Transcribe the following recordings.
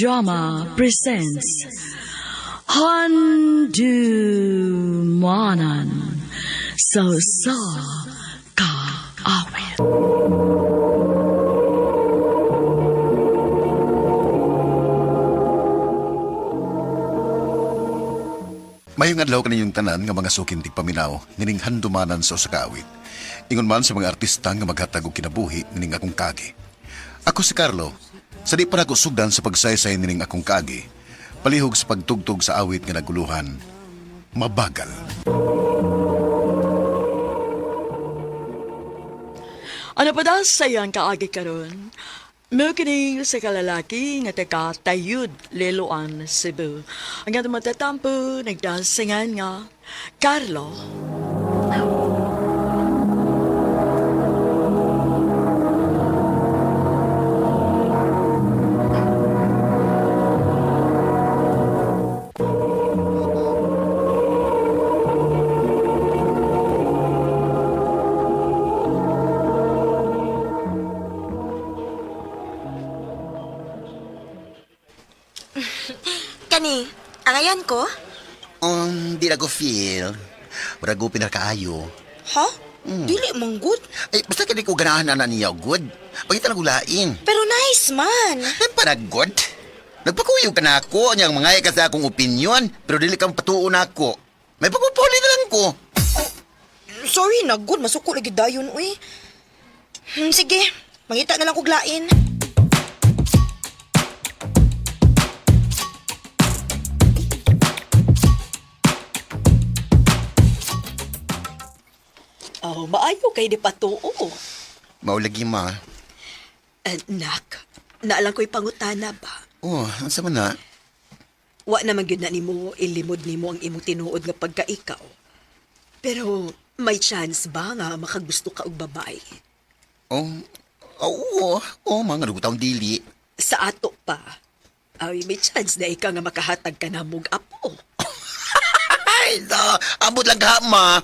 Drama presents Handumanan So Sa Ka Awit. Mayong adlaw kaninyong tanan nga mga sukin tigpaminaw nining handumanan sa usa ka awit. Ingon man sa mga artista nga maghatag og kinabuhi nining akong kagi. Ako si Carlo. Sa di pa nako sugdan sa pagsaysay nining akong kagi, palihog sa pagtugtog sa awit nga naguluhan, Mabagal. Ano pa daw sayang kaagi karon? May kining sa kalalaki nga taga Tayud, Liloan, Cebu. Ang nga matatampo, nagdasingan nga, Carlo. Kani, angayan ko? Di na ko feel. Wala ko pinakaayo. Ha? Dili mong good. Ay, basta kani ko ganahan na niya good. Pagkita na gulain. Pero nice man. Ay, para good. Nagpakuyog ka na ako. Niyang mga ka sa akong opinion. Pero dili kang patuon ako. May pagpupuli na lang ko. Sorry na good, masuko lagi dayon uy. Sige, mangita na lang kog lain. Oh, maayo kay di patuo. Maulagi ma. Nak, naalang ko'y pangutana ba? Oh, ang sama na. Wa naman yun na nimo ilimod nimo ang imong tinuod nga pagkaikaw. Pero may chance ba nga makagusto ka og babae? Oo, mga nagutang dili. Sa ato pa, ay may chance na ikaw nga makahatag ka na mong apo. Ay, abot lang ka, ma.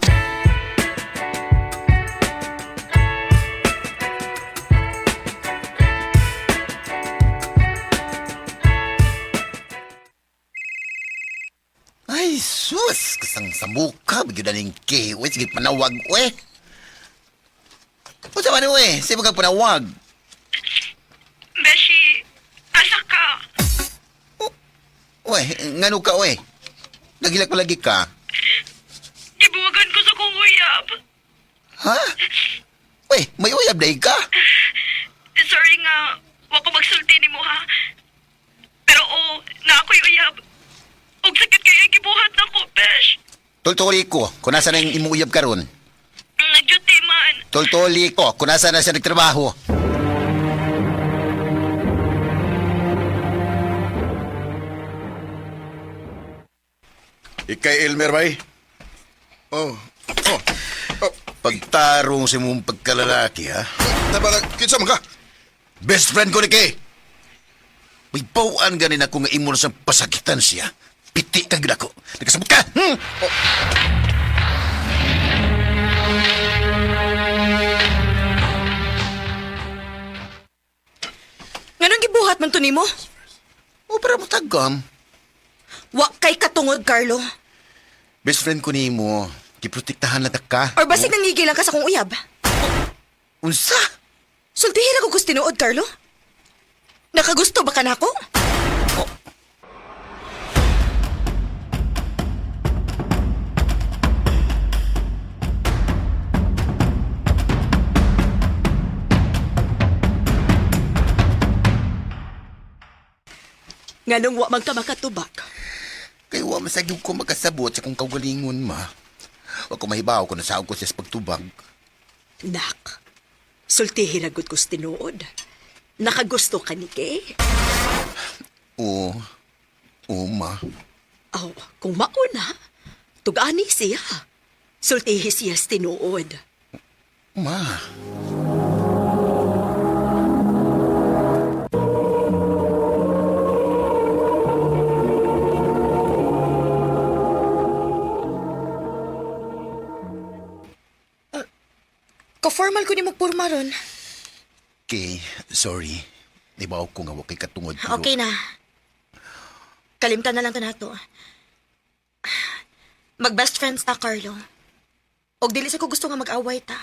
Ay, sus! Kasang sa muka, bigyan na ning kiwi. Sige, panawag, we. O sa man, we? Sige, kang panawag. Beshi, asa ka? We, ngano ka, we? Nagilak pa lagi ka. Gibuwagan ko sa kong uyab. Ha? We, may uyab dahi ka? Sorry nga, wa ko magsulti ni mo ha. Pero na ako'y uyab. Og sakit kaya gibuhat na ko, Besh. Tultuli ko, kung nasa na yung imong uyab karon. Nag-duty man. Tultuli ko, kung nasa na siya nagtrabaho. Ikay Elmer bay? Oh. Pagtarong sa mong pagkalalaki ha? Kinsa man ka? Best friend ko ni Kay. May bawaan ganin ako nga imo na sa pasakitan siya. Piti ka gila ko. Nagkasabot ka! Nganong gibuhat man to nimo? O, para mo tagam. Wa kay katungod, Carlo. Best friend ko ni mo. Kiprotektahan na ka. Or basig nangigil lang ka sa kong uyab? Unsa? Sultihira ko gusto tinuod, Carlo. Nakagusto ba ka na ako? Nganong wa man ka makatubak? Kaya wa masagyog ko makasabot sa kong kaugalingon, ma. Wa ko mahibaw kung nasaog ko siya sa pagtubag. Nak, sultihin agad ko sa tinuod. Nakagusto ka ni Kay? Oo, ma. Oh, kung mauna, tugani siya. Sultihi siya sa tinuod. Ma. Ka-formal ko ni magpurma ron. Okay, sorry. Ibaw ko nga wakay katungod. pero- Okay na. Kalimtan na lang to nato. Mag-best friends ta, Carlo. Og dili sa ko gusto nga mag-away ta.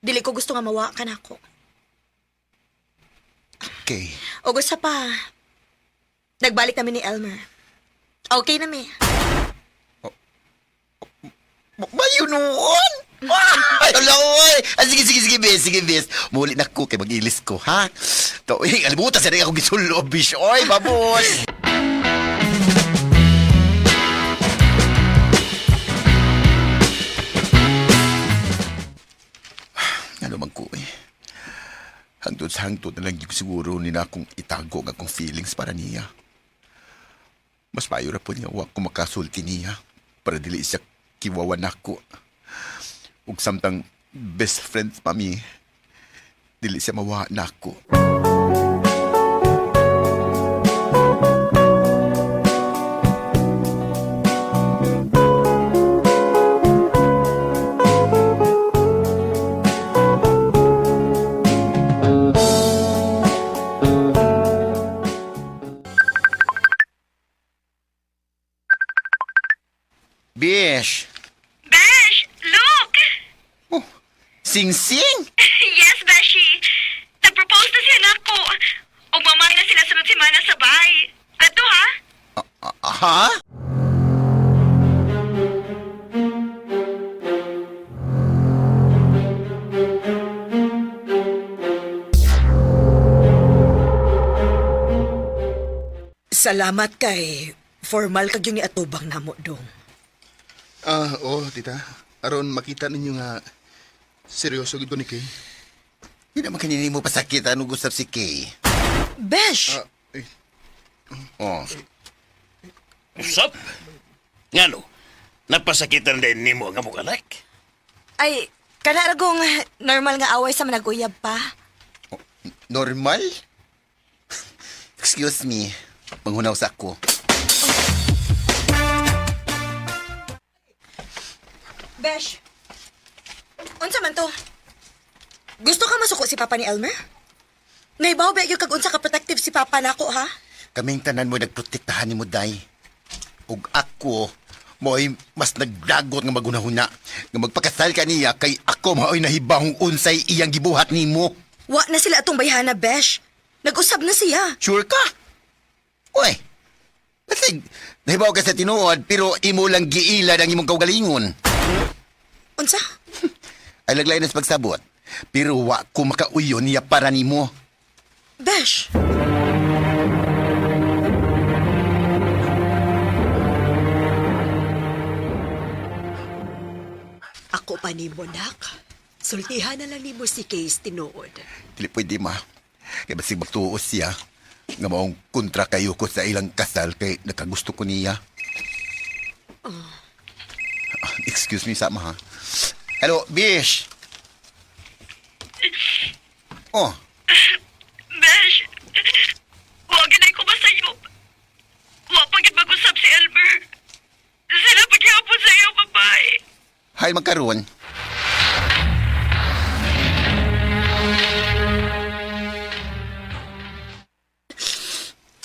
Dili ko gusto nga mawa ka nako. Kay, Og usa pa, nagbalik kami ni Elmer. Okay na mi. Mayo noon! Ay, ala, oy! Sige, bes, sige, bes. Muli na ko kay mag-ilis ko, ha? To, alimutan sa rin ako gisulo, bish. Oy, babos! ano man ko eh. Hangtod sa hangtod na lang yung siguro ni na akong itago ang akong feelings para niya. Mas mayo ra po niya wa ko makasulti niya para dili siya kiwawan ako. Ug samtang best friends pa mi, dili siya mawa na ako. Bish! Besh, look! Oh, sing-sing! Yes, Beshi. Nag-propose na siya nako. O mamay na sila sunod semana sa bahay. Ato, ha? Ha? Salamat kay formal kag yung ni atubang namo dong. Oo, tita. Aron makita ninyo nga seryoso gid ko ni Kay. Hindi naman kanini mo pasakit ano gustap si Kay. Besh! Eh, Oh. Usap? Nga no, napasakitan din ni mo nga mong anak. Ay, kana ragong normal nga away sa managuyab pa. Normal? Excuse me. Manghunaw sa ako. Besh! Unsa man to? Gusto ka masuko si Papa ni Elmer? Naibaw ba yung kag unsa ka protective si Papa nako ha? Kaming tanan mo nagprotektahan ni mo, day. Ug ako, mo'y mas nagdagot nga magunahuna. Nga magpakasal ka niya kay ako mao'y nahibahong unsay iyang gibuhat ni mo. Wa na sila atong bayhana, Besh. Nag-usab na siya. Sure ka? Uy, basig, nahibaw ka sa tinuod pero imo lang giila ang imong kaugalingon. Unsa? Ay laglay na sa pagsabot. Pero wa ko makauyon niya para nimo. Besh! Ako pa ni mo, nak. Sultihan na lang ni mo si Case tinuod. Dili pwede ma. Kaya basig magtuos siya. Nga maong kontra kayo ko sa ilang kasal kay nakagusto ko niya. Excuse me, sama ha. Hello, Bish. Oh, Besh, huwag ginay ko ba sa'yo? Huwag pagit mag-usap si Elmer. Sila paghihapon sa iyo, babae. hay magkaroon.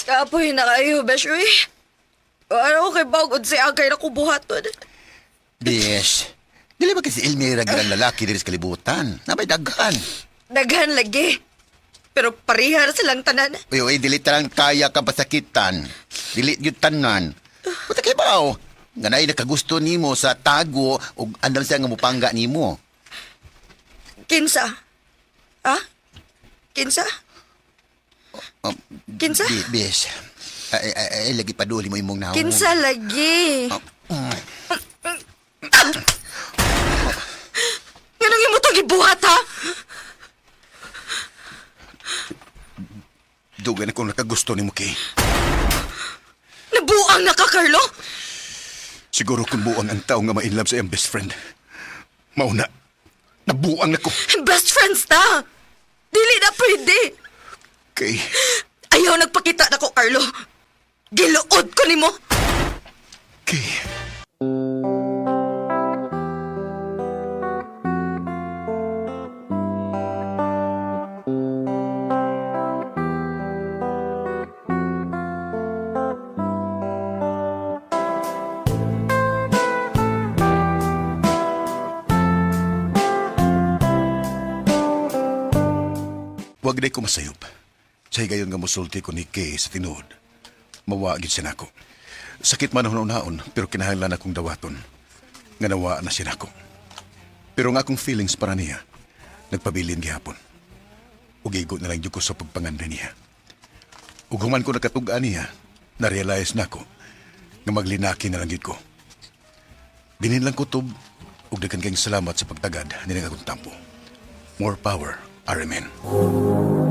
Kapoy na kayo, Besh, uy. Ano kay bagod si Agay na kubuhaton? Bish. Dili ba kasi Elmira ang lalaki diri sa kalibutan? Nabay daghan. Daghan lagi. Pero parihar silang tanan. Uy, dili tarang kaya ka pasakitan. Dili yun tanan. Puta kay bao. Ganay nakagusto nimo sa tago ug andam siya nga mupangga nimo. Kinsa? Ha? Kinsa? Um, Kinsa? Bish. Ay, lagi paduli mo imong naong. Kinsa lagi? Ganang imo to gibuhat, ha? Dugan akong nakagusto ni mo, Kay. Nabuang na ka, Carlo? Siguro kung buang ang tao nga ma-inlove sa iyang best friend. Mauna, nabuang na ko. Best friends ta. Dili na pwede. Kay, Ayaw nagpakita na ko, Carlo. Giluod ko nimo. Kay... Wag day ko masayop. Sa higayon nga musulti ko ni Kay sa tinuod. Mawagid siya nako. Sakit man ang naon pero kinahanglan akong dawaton. Nga nawa na siya nako. Pero nga akong feelings para niya, nagpabilin gihapon. Ugigot na lang yun ko sa pagpanganda niya. Ug human ko nakatugaan niya, na-realize na ko nga maglinaki na lang yun ko. Dinin lang kutob, ug daghan kayong salamat sa pagtagad nilang akong tampo. More power, RMN.